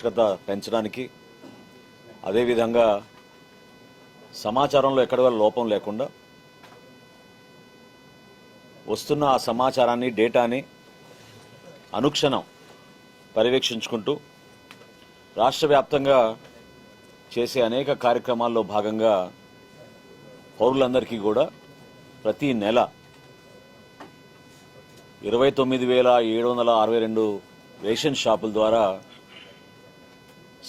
పారదర్శకత పెంచడానికి, అదేవిధంగా సమాచారంలో ఎక్కడ లోపం లేకుండా వస్తున్న ఆ సమాచారాన్ని, డేటాని అనుక్షణం పర్యవేక్షించుకుంటూ రాష్ట్ర వ్యాప్తంగా చేసే అనేక కార్యక్రమాల్లో భాగంగా పౌరులందరికీ కూడా ప్రతి నెల 29,762 రేషన్ షాపుల ద్వారా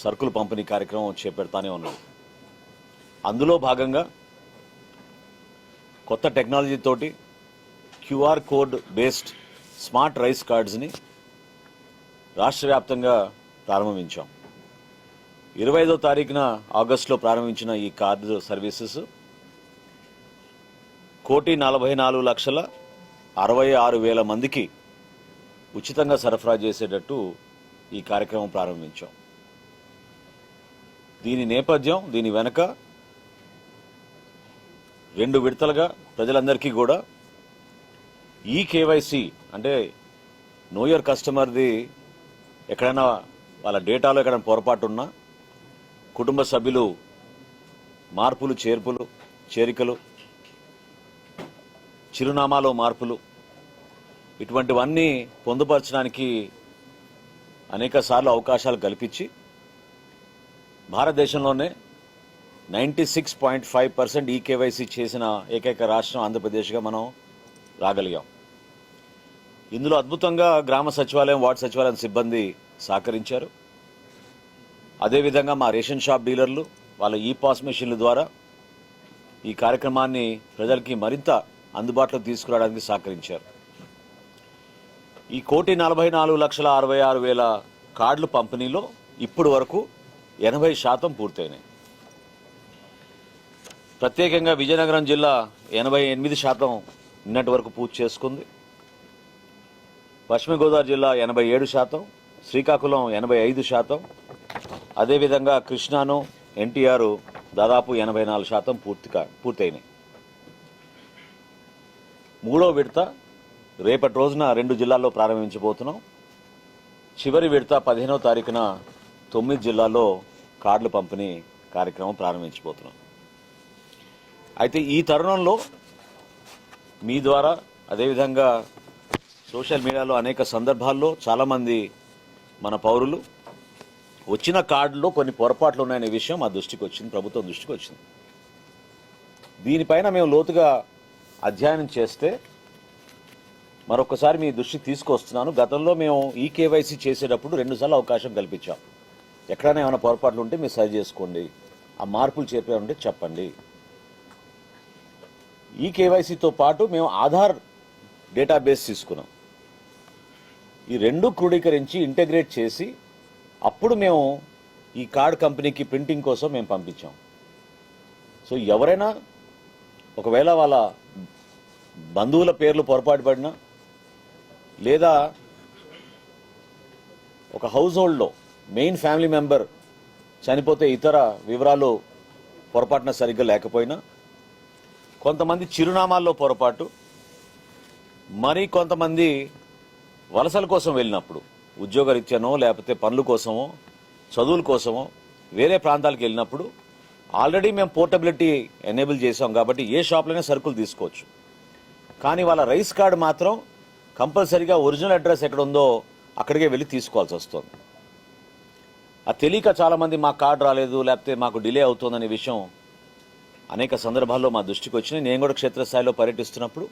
సరుకులు పంపిణీ కార్యక్రమం చేపడతానే ఉన్నాం. అందులో భాగంగా కొత్త టెక్నాలజీ తోటి QR code based smart rice కార్డ్స్ని రాష్ట్ర వ్యాప్తంగా ప్రారంభించాం. 25వ తారీఖున ఆగస్టులో ప్రారంభించిన ఈ కార్డు సర్వీసెస్ 1,44,66,000 మందికి ఉచితంగా సరఫరా చేసేటట్టు ఈ కార్యక్రమం ప్రారంభించాం. దీని నేపథ్యం, దీని వెనక 2 విడతలుగా ప్రజలందరికీ కూడా ఈ కేవైసీ అంటే నో యువర్ కస్టమర్ది ఎక్కడైనా వాళ్ళ డేటాలో ఎక్కడైనా పొరపాటు ఉన్నా, కుటుంబ సభ్యులు మార్పులు, చేరికలు, చిరునామాలో మార్పులు, ఇటువంటివన్నీ పొందుపరచడానికి అనేక సార్లు అవకాశాలు కల్పించి భారతదేశంలోనే 96.5% ఈ కేవైసీ చేసిన ఏకైక రాష్ట్రం ఆంధ్రప్రదేశ్గా మనం రాగలిగాం. ఇందులో అద్భుతంగా గ్రామ సచివాలయం, వార్డు సచివాలయం సిబ్బంది సహకరించారు. అదేవిధంగా మా రేషన్ షాప్ డీలర్లు వాళ్ళ ఈ పాస్ మెషిన్ల ద్వారా ఈ కార్యక్రమాన్ని ప్రజలకి మరింత అందుబాటులోకి తీసుకురావడానికి సహకరించారు. ఈ 1,44,66,000 కార్డుల పంపిణీలో ఇప్పటి వరకు 80% పూర్తయినాయి. ప్రత్యేకంగా విజయనగరం జిల్లా 88% నిన్నటి వరకు పూర్తి చేసుకుంది. పశ్చిమ గోదావరి జిల్లా 87%, శ్రీకాకుళం 85%, అదేవిధంగా కృష్ణాను, ఎన్టీఆర్ దాదాపు 84% పూర్తయినాయి. 3వ విడత రేపటి రోజున 2 జిల్లాల్లో ప్రారంభించబోతున్నాం. చివరి విడత 15వ తారీఖున 9 జిల్లాల్లో కార్డుల పంపిణీ కార్యక్రమం ప్రారంభించబోతున్నాం. అయితే ఈ తరుణంలో మీ ద్వారా, అదేవిధంగా సోషల్ మీడియాలో అనేక సందర్భాల్లో చాలామంది మన పౌరులు వచ్చిన కార్డులో కొన్ని పొరపాట్లు ఉన్నాయనే విషయం మా దృష్టికి వచ్చింది, ప్రభుత్వం దృష్టికి వచ్చింది. దీనిపైన మేము లోతుగా అధ్యయనం చేస్తే మరొకసారి మీ దృష్టికి తీసుకొస్తున్నాను. గతంలో మేము ఈ కేవైసీ చేసేటప్పుడు 2 సార్లు అవకాశం కల్పించాం. ఎక్కడైనా ఏమైనా పొరపాట్లు ఉంటే మీరు సరి చేసుకోండి, ఆ మార్పులు చేపే ఉంటే చెప్పండి. ఈ కేవైసీతో పాటు మేము ఆధార్ డేటాబేస్ తీసుకున్నాం. ఈ 2 క్రోడీకరించి ఇంటగ్రేట్ చేసి అప్పుడు మేము ఈ కార్డ్ కంపెనీకి ప్రింటింగ్ కోసం మేము పంపించాం. సో ఎవరైనా ఒకవేళ వాళ్ళ బంధువుల పేర్లు పొరపాటు పడినా, లేదా ఒక హౌస్ హోల్డ్లో మెయిన్ ఫ్యామిలీ మెంబర్ చనిపోతే ఇతర వివరాలు పొరపాటున సరిగ్గా లేకపోయినా, కొంతమంది చిరునామాల్లో పొరపాటు, మరి కొంతమంది వలసల కోసం వెళ్ళినప్పుడు ఉద్యోగరీత్యానో లేకపోతే పనుల కోసమో చదువుల కోసమో వేరే ప్రాంతాలకు వెళ్ళినప్పుడు ఆల్రెడీ మేము పోర్టబిలిటీ ఎనేబుల్ చేసాం కాబట్టి ఏ షాప్లోనే సరుకులు తీసుకోవచ్చు. కానీ వాళ్ళ రైస్ కార్డు మాత్రం కంపల్సరీగా ఒరిజినల్ అడ్రస్ ఎక్కడ ఉందో అక్కడికే వెళ్ళి తీసుకోవాల్సి వస్తుంది. అది తెలియక చాలామంది మా కార్డు రాలేదు, లేకపోతే మాకు డిలే అవుతుందనే విషయం అనేక సందర్భాల్లో మా దృష్టికి వచ్చినాయి. నేను కూడా క్షేత్రస్థాయిలో పర్యటిస్తున్నప్పుడు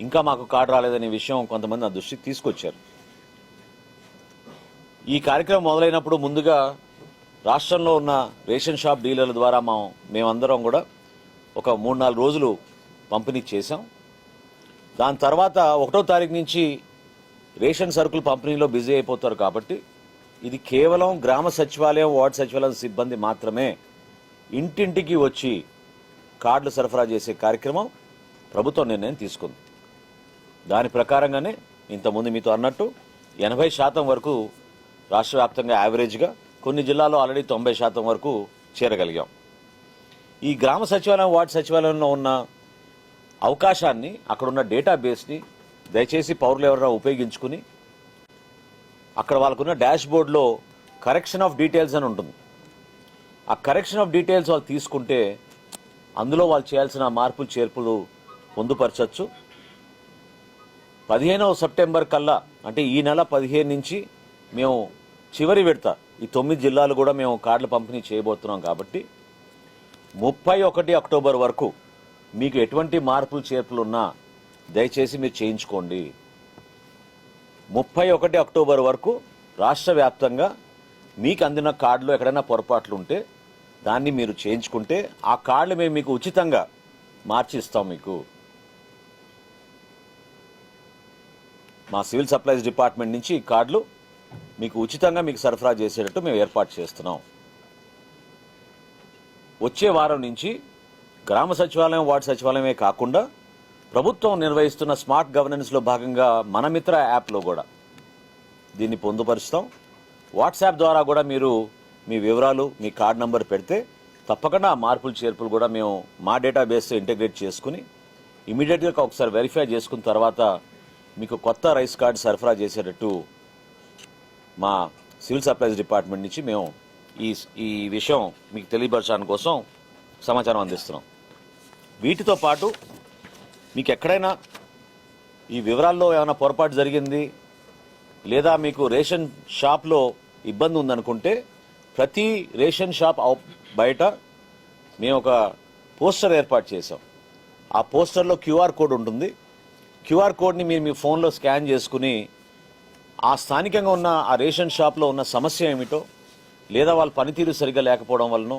ఇంకా మాకు కార్డు రాలేదనే విషయం కొంతమంది నా దృష్టికి తీసుకొచ్చారు. ఈ కార్యక్రమం మొదలైనప్పుడు ముందుగా రాష్ట్రంలో ఉన్న రేషన్ షాప్ డీలర్ల ద్వారా మేమందరం కూడా ఒక 3-4 రోజులు పంపిణీ చేశాం. దాని తర్వాత 1వ తారీఖు నుంచి రేషన్ సరుకులు పంపిణీలో బిజీ అయిపోతారు కాబట్టి ఇది కేవలం గ్రామ సచివాలయం, వార్డు సచివాలయం సిబ్బంది మాత్రమే ఇంటింటికి వచ్చి కార్డులు సరఫరా చేసే కార్యక్రమం ప్రభుత్వం నిర్ణయం తీసుకుంది. దాని ప్రకారంగానే ఇంతకుముందు మీతో అన్నట్టు 80% వరకు రాష్ట్ర వ్యాప్తంగా యావరేజ్గా, కొన్ని జిల్లాల్లో ఆల్రెడీ 90% వరకు చేరగలిగాం. ఈ గ్రామ సచివాలయం, వార్డు సచివాలయంలో ఉన్న అవకాశాన్ని, అక్కడున్న డేటాబేస్ని దయచేసి పౌరులు ఎవరైనా ఉపయోగించుకుని అక్కడ వాళ్ళకున్న డాష్ బోర్డులో కరెక్షన్ ఆఫ్ డీటెయిల్స్ అని ఉంటుంది. ఆ కరెక్షన్ ఆఫ్ డీటెయిల్స్ వాళ్ళు తీసుకుంటే అందులో వాళ్ళు చేయాల్సిన మార్పులు చేర్పులు పొందుపరచచ్చు. 15వ సెప్టెంబర్ కల్లా, అంటే ఈ నెల 15 నుంచి మేము చివరి విడత ఈ 9 జిల్లాలు కూడా మేము కార్డుల పంపిణీ చేయబోతున్నాం. కాబట్టి 31 అక్టోబర్ వరకు మీకు ఎటువంటి మార్పులు చేర్పులు ఉన్నా దయచేసి మీరు చేయించుకోండి. 31 అక్టోబర్ వరకు రాష్ట్ర వ్యాప్తంగా మీకు అందిన కార్డులో ఎక్కడైనా పొరపాట్లు ఉంటే దాన్ని మీరు చేయించుకుంటే ఆ కార్డులు మేము మీకు ఉచితంగా మార్చి ఇస్తాం. మీకు మా సివిల్ సప్లైస్ డిపార్ట్మెంట్ నుంచి ఈ కార్డులు మీకు ఉచితంగా మీకు సరఫరా చేసేటట్టు మేము ఏర్పాటు చేస్తున్నాం. వచ్చే వారం నుంచి గ్రామ సచివాలయం, వార్డు సచివాలయమే కాకుండా ప్రభుత్వం నిర్వహిస్తున్న స్మార్ట్ గవర్నెన్స్లో భాగంగా మన మిత్ర యాప్లో కూడా దీన్ని పొందుపరుస్తాం. వాట్సాప్ ద్వారా కూడా మీరు మీ వివరాలు, మీ కార్డ్ నంబర్ పెడితే తప్పకుండా ఆ మార్పులు చేర్పులు కూడా మేము మా డేటాబేస్తో ఇంటిగ్రేట్ చేసుకుని ఇమీడియట్గా ఒకసారి వెరిఫై చేసుకున్న తర్వాత మీకు కొత్త రైస్ కార్డు సరఫరా చేసేటట్టు మా సివిల్ సప్లైస్ డిపార్ట్మెంట్ నుంచి మేము ఈ విషయం మీకు తెలియపరచడానికి కోసం సమాచారం అందిస్తున్నాం. వీటితో పాటు మీకు ఎక్కడైనా ఈ వివరాల్లో ఏమైనా పొరపాటు జరిగింది లేదా మీకు రేషన్ షాప్లో ఇబ్బంది ఉందనుకుంటే ప్రతి రేషన్ షాప్ బయట మేము ఒక పోస్టర్ ఏర్పాటు చేసాం. ఆ పోస్టర్లో క్యూఆర్ కోడ్ ఉంటుంది. క్యూఆర్ కోడ్ని మీరు మీ ఫోన్లో స్కాన్ చేసుకుని ఆ స్థానికంగా ఉన్న ఆ రేషన్ షాప్లో ఉన్న సమస్య ఏమిటో, లేదా వాళ్ళ పనితీరు సరిగ్గా లేకపోవడం వలన,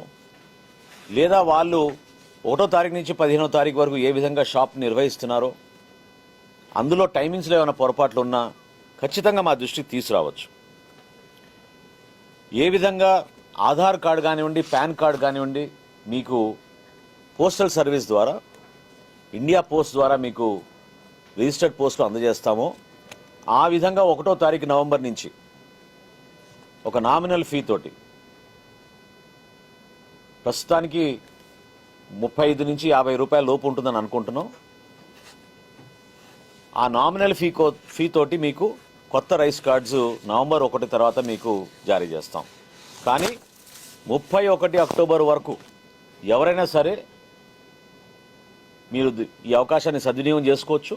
లేదా వాళ్ళు 1వ తారీఖు నుంచి 15వ తారీఖు వరకు ఏ విధంగా షాప్ నిర్వహిస్తున్నారో, అందులో టైమింగ్స్లో ఏమైనా పొరపాట్లు ఉన్నా ఖచ్చితంగా మా దృష్టికి తీసుకురావచ్చు. ఏ విధంగా ఆధార్ కార్డు కానివ్వండి, పాన్ కార్డు కానివ్వండి మీకు పోస్టల్ సర్వీస్ ద్వారా, ఇండియా పోస్ట్ ద్వారా మీకు రిజిస్టర్డ్ పోస్టులు అందజేస్తామో ఆ విధంగా 1వ తారీఖు నవంబర్ నుంచి ఒక నామినల్ ఫీ తోటి, ప్రస్తుతానికి 35 నుంచి 50 రూపాయల లోపు ఉంటుందని అనుకుంటున్నాం. ఆ నామినల్ ఫీ తోటి మీకు కొత్త రైస్ కార్డ్స్ నవంబర్ 1 తర్వాత మీకు జారీ చేస్తాం. కానీ 31 అక్టోబర్ వరకు ఎవరైనా సరే మీరు ఈ అవకాశాన్ని సద్వినియోగం చేసుకోవచ్చు.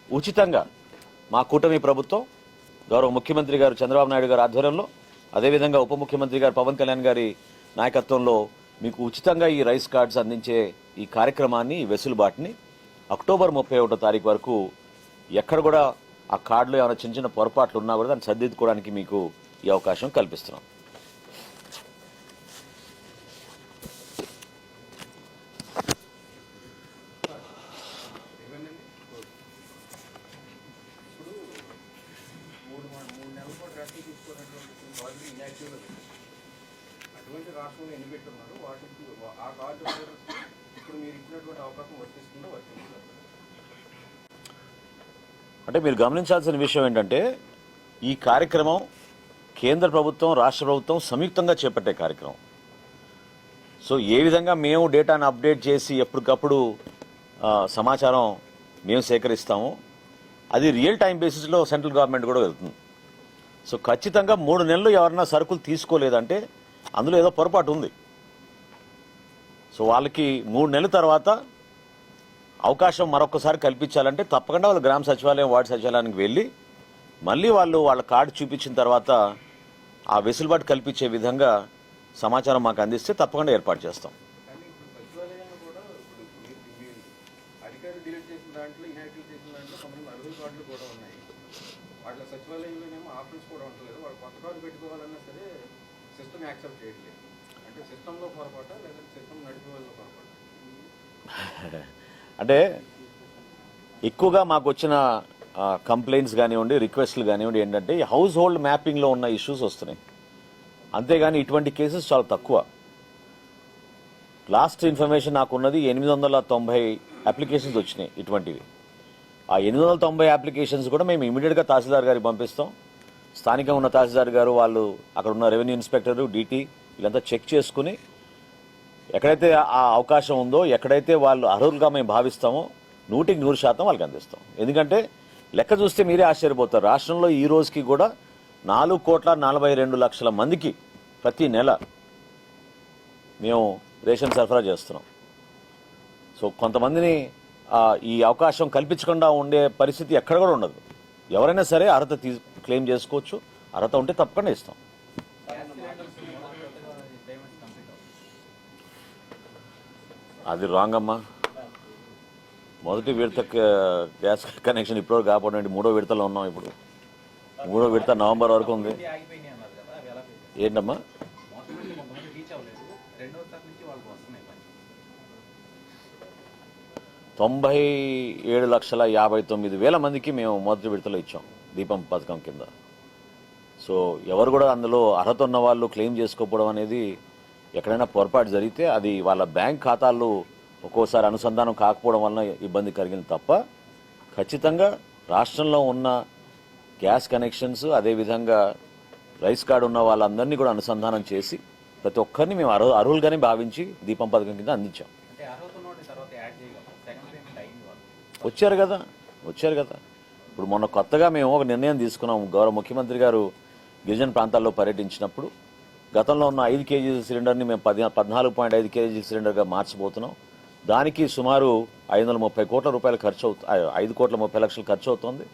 ఉచితంగా మా కూటమి ప్రభుత్వం గౌరవ ముఖ్యమంత్రి గారు చంద్రబాబు నాయుడు గారి ఆధ్వర్యంలో, అదేవిధంగా ఉప ముఖ్యమంత్రి గారు పవన్ కళ్యాణ్ గారి నాయకత్వంలో మీకు ఉచితంగా ఈ రైస్ కార్డ్స్ అందించే ఈ కార్యక్రమాన్ని, ఈ వెసులుబాటుని అక్టోబర్ 31వ తారీఖు వరకు ఎక్కడ కూడా ఆ కార్డులో ఏమైనా చిన్న చిన్న పొరపాట్లు ఉన్నా కూడా దాన్ని సరిదిద్దుకోవడానికి మీకు ఈ అవకాశం కల్పిస్తున్నాం. అటువంటి రాష్ట్రంలో ఎన్ని పెట్టున్నారు వాటికి ఆ కార్డు ఇప్పుడు మీరు ఇచ్చినటువంటి అవకాశం వర్తిస్తుందో వర్తించారు. అంటే మీరు గమనించాల్సిన విషయం ఏంటంటే ఈ కార్యక్రమం కేంద్ర ప్రభుత్వం, రాష్ట్ర ప్రభుత్వం సంయుక్తంగా చేపట్టే కార్యక్రమం. సో ఏ విధంగా మేము డేటాను అప్డేట్ చేసి ఎప్పటికప్పుడు సమాచారం మేము సేకరిస్తామో అది రియల్ టైం బేసిస్లో సెంట్రల్ గవర్నమెంట్ కూడా వెళ్తుంది. సో ఖచ్చితంగా 3 నెలలు ఎవరన్నా సరుకులు తీసుకోలేదంటే అందులో ఏదో పొరపాటు ఉంది. సో వాళ్ళకి 3 నెలల తర్వాత అవకాశం మరొకసారి కల్పించాలంటే తప్పకుండా వాళ్ళు గ్రామ సచివాలయం, వార్డు సచివాలయానికి వెళ్ళి మళ్ళీ వాళ్ళ కార్డు చూపించిన తర్వాత ఆ వెసులుబాటు కల్పించే విధంగా సమాచారం మాకు అందిస్తే తప్పకుండా ఏర్పాటు చేస్తాం. సచివాలయాన్ని కూడా అధికారులు డిలీట్ చేసిన దాంట్లో, ఇన్యాక్టివ్ చేసిన దాంట్లో కొంతమంది అర్హుల కార్డులు కూడా ఉన్నాయి. వాళ్ళ సచివాలయంలోనేమో ఆఫీస్ కూడా ఉండలేదు. వాళ్ళు కొత్త కార్డు పెట్టుకోవాలన్నా సరే సిస్టమ్ యాక్సెప్ట్ చేయట్లేదు. అంటే సిస్టంలో పొరపాట లేదంటే సిస్టమ్ నడిపే వాళ్ళ పొరపాట? అంటే ఎక్కువగా మాకు వచ్చిన కంప్లైంట్స్ కానివ్వండి, రిక్వెస్ట్లు కానివ్వండి ఏంటంటే హౌస్ హోల్డ్ మ్యాపింగ్లో ఉన్న ఇష్యూస్ వస్తున్నాయి. అంతేగాని ఇటువంటి కేసెస్ చాలా తక్కువ. లాస్ట్ ఇన్ఫర్మేషన్ నాకున్నది 890 అప్లికేషన్స్ వచ్చినాయి ఇటువంటివి. ఆ 890 అప్లికేషన్స్ కూడా మేము ఇమీడియట్గా తహసీల్దార్ గారికి పంపిస్తాం. స్థానికంగా ఉన్న తహసీల్దార్ గారు, వాళ్ళు అక్కడ ఉన్న రెవెన్యూ ఇన్స్పెక్టరు, డీటీ వీళ్ళంతా చెక్ చేసుకుని ఎక్కడైతే ఆ అవకాశం ఉందో, ఎక్కడైతే వాళ్ళు అర్హులుగా మేము భావిస్తామో 100% వాళ్ళకి అందిస్తాం. ఎందుకంటే లెక్క చూస్తే మీరే ఆశ్చర్యపోతారు. రాష్ట్రంలో ఈ రోజుకి కూడా 4,42,00,000 మందికి ప్రతి నెల మేము రేషన్ సరఫరా చేస్తున్నాం. సో కొంతమందిని ఈ అవకాశం కల్పించకుండా ఉండే పరిస్థితి ఎక్కడ కూడా ఉండదు. ఎవరైనా సరే అర్హత క్లెయిమ్ చేసుకోవచ్చు. అర్హత ఉంటే తప్పకుండా ఇస్తాం. అది రాంగ్ అమ్మా. మొదటి విడత గ్యాస్ కనెక్షన్ ఇప్పుడు కాపాడండి. 3వ విడతలో ఉన్నాం. ఇప్పుడు 3వ విడత నవంబర్ వరకు ఉంది. ఏంటమ్మా 97,59,000 మందికి మేము మొదటి విడతలో ఇచ్చాం దీపం పథకం కింద. సో ఎవరు కూడా అందులో అర్హత ఉన్న వాళ్ళు క్లెయిమ్ చేసుకోకపోవడం అనేది ఎక్కడైనా పొరపాటు జరిగితే అది వాళ్ళ బ్యాంక్ ఖాతాల్లో ఒక్కోసారి అనుసంధానం కాకపోవడం వలన ఇబ్బంది కలిగింది తప్ప ఖచ్చితంగా రాష్ట్రంలో ఉన్న గ్యాస్ కనెక్షన్స్ అదేవిధంగా రైస్ కార్డు ఉన్న వాళ్ళందరినీ కూడా అనుసంధానం చేసి ప్రతి ఒక్కరిని మేము అర్హులుగానే భావించి దీపం పథకం కింద అందించాం. వచ్చారు కదా. ఇప్పుడు మొన్న కొత్తగా మేము ఒక నిర్ణయం తీసుకున్నాం. గౌరవ ముఖ్యమంత్రి గారు గిరిజన ప్రాంతాల్లో పర్యటించినప్పుడు గతంలో ఉన్న 5 కేజీల సిలిండర్ని మేము 14.5 కేజీ సిలిండర్గా మార్చబోతున్నాం. దానికి సుమారు 530 కోట్ల రూపాయలు ఖర్చు 5,30,00,000 ఖర్చు అవుతుంది.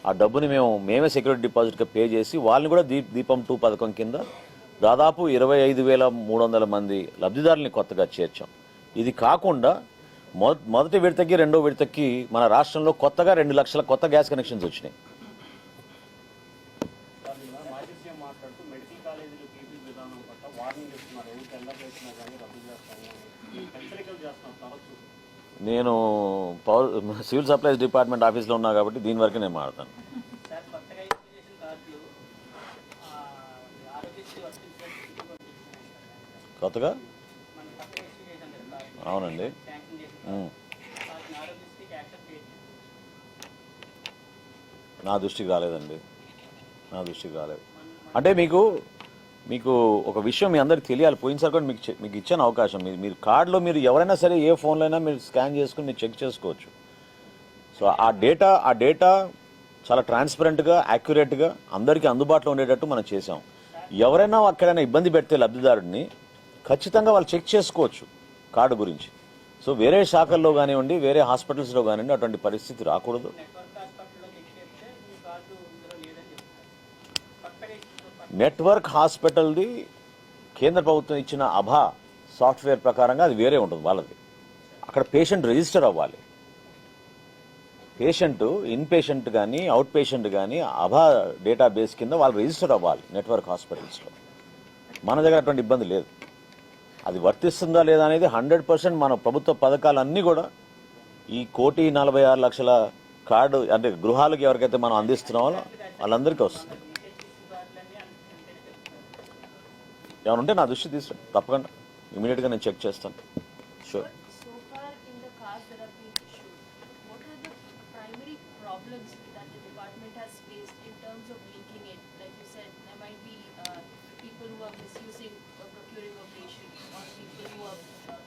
ఆ డబ్బుని మేమే సెక్యూరిటీ డిపాజిట్గా పే చేసి వాళ్ళని కూడా దీపం 2 పథకం కింద దాదాపు 25,300 మంది లబ్ధిదారుల్ని కొత్తగా చేర్చాం. ఇది కాకుండా మొదటి విడతకి 2వ విడతకి మన రాష్ట్రంలో కొత్తగా 2 లక్షల కొత్త గ్యాస్ కనెక్షన్స్ వచ్చినాయి. నేను సివిల్ సప్లైస్ డిపార్ట్మెంట్ ఆఫీస్లో ఉన్నా కాబట్టి దీని వరకు నేను మాట్లాడతాను. కొత్తగా అవునండి. నా దృష్టికి రాలేదండి. అంటే మీకు ఒక విషయం మీ అందరికి తెలియాలి. పోయినసారి కూడా మీకు ఇచ్చిన అవకాశం మీరు కార్డులో మీరు ఎవరైనా సరే ఏ ఫోన్లో అయినా మీరు స్కాన్ చేసుకుని మీరు చెక్ చేసుకోవచ్చు. సో ఆ డేటా చాలా ట్రాన్స్పరెంట్గా యాక్యురేట్గా అందరికీ అందుబాటులో ఉండేటట్టు మనం చేసాం. ఎవరైనా అక్కడైనా ఇబ్బంది పెడితే లబ్ధిదారుడిని ఖచ్చితంగా వాళ్ళు చెక్ చేసుకోవచ్చు కార్డు గురించి. సో వేరే శాఖల్లో కానివ్వండి వేరే హాస్పిటల్స్లో కానివ్వండి అటువంటి పరిస్థితి రాకూడదు. నెట్వర్క్ హాస్పిటల్ది కేంద్ర ప్రభుత్వం ఇచ్చిన అభా సాఫ్ట్వేర్ ప్రకారంగా అది వేరే ఉంటుంది వాళ్ళది. అక్కడ పేషెంట్ రిజిస్టర్ అవ్వాలి. పేషెంట్ ఇన్ పేషెంట్ కానీ అవుట్ పేషెంట్ కానీ అభా డేటాబేస్ కింద వాళ్ళు రిజిస్టర్ అవ్వాలి నెట్వర్క్ హాస్పిటల్స్లో. మన దగ్గర అటువంటి ఇబ్బంది లేదు. అది వర్తిస్తుందా లేదా అనేది 100% మన ప్రభుత్వ పథకాలన్నీ కూడా ఈ 1,46,00,000 కార్డు అంటే గృహాలకు ఎవరికైతే మనం అందిస్తున్నామో వాళ్ళందరికీ వస్తుంది. ఏమైనా ఉంటే నా దృష్టి తీసుకుని తప్పకుండా ఇమీడియట్గా నేను చెక్ చేస్తాను. Sure.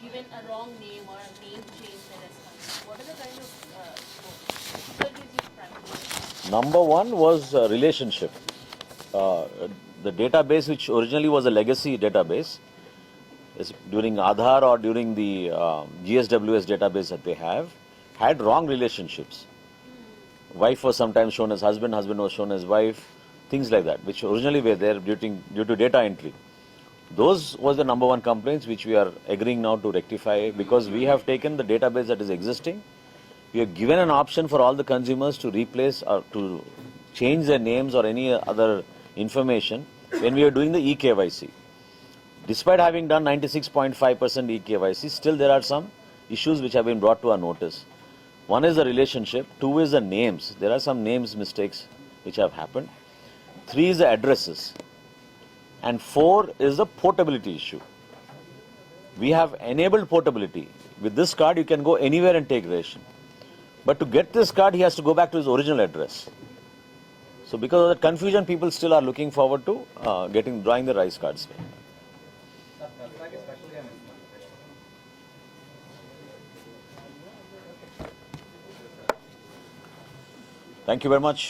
Given a wrong name or a name change that has come. What are the kind of difficulties you primarily? Number one was relationship. The database, which originally was a legacy database, during Aadhaar or during the GSWS database that they have, had wrong relationships. Wife was sometimes shown as husband, husband was shown as wife, things like that, which originally were there due to data entry. Those was the number one complaints which we are agreeing now to rectify, because we have taken the database that is existing. We have given an option for all the consumers to replace or to change their names or any other information when we are doing the eKYC. Despite having done 96.5% eKYC, still there are some issues which have been brought to our notice. One is the relationship, 2 is the names. There are some names mistakes which have happened. 3 is the addresses. And 4 is the portability issue. We have enabled portability. With this card, you can go anywhere and take ration. But to get this card, he has to go back to his original address. So because of that confusion, people still are looking forward to drawing the rice cards. Thank you very much.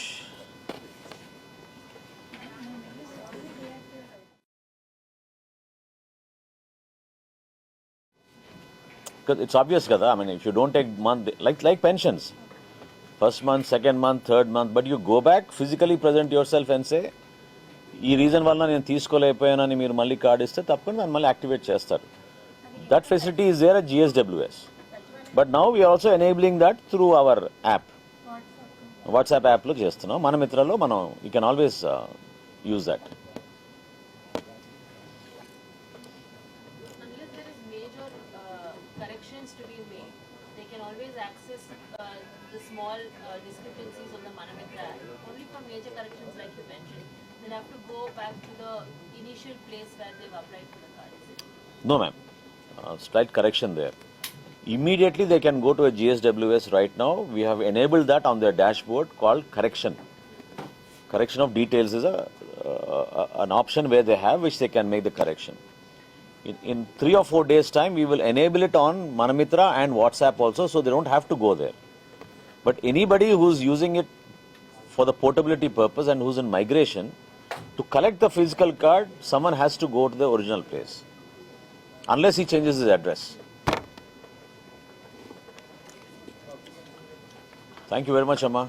because it's obvious kada. I mean, if you don't take month, like pensions, first month, second month, third month, but you go back, physically present yourself and say, ఈ reason వల్ల నేను తీసుకోలేకపోయానని మీరు మళ్ళీ card ఇస్తే తప్పని దాన్ని మళ్ళీ activate చేస్తారు. That facility is there at GSWS. But now we're also enabling that through our app, WhatsApp యాప్లో చేస్తున్నాం. మన మిత్రలో మనం you can always use that. Unless there is major corrections to be made, they can always access the small discrepancies on the Manamitra app. Only for major corrections like you mentioned, they'll have to go back to the initial place where they've applied for the card. Is it? No, ma'am. Slight correction there. Immediately they can go to a GSWS right now. We have enabled that on their dashboard called correction. Correction of details is an option where they have which they can make the correction. In 3 or 4 days time, we will enable it on Manamitra and WhatsApp also, so they don't have to go there. But anybody who's using it for the portability purpose and who's in migration, to collect the physical card, someone has to go to the original place, unless he changes his address. Thank you very much, Amma.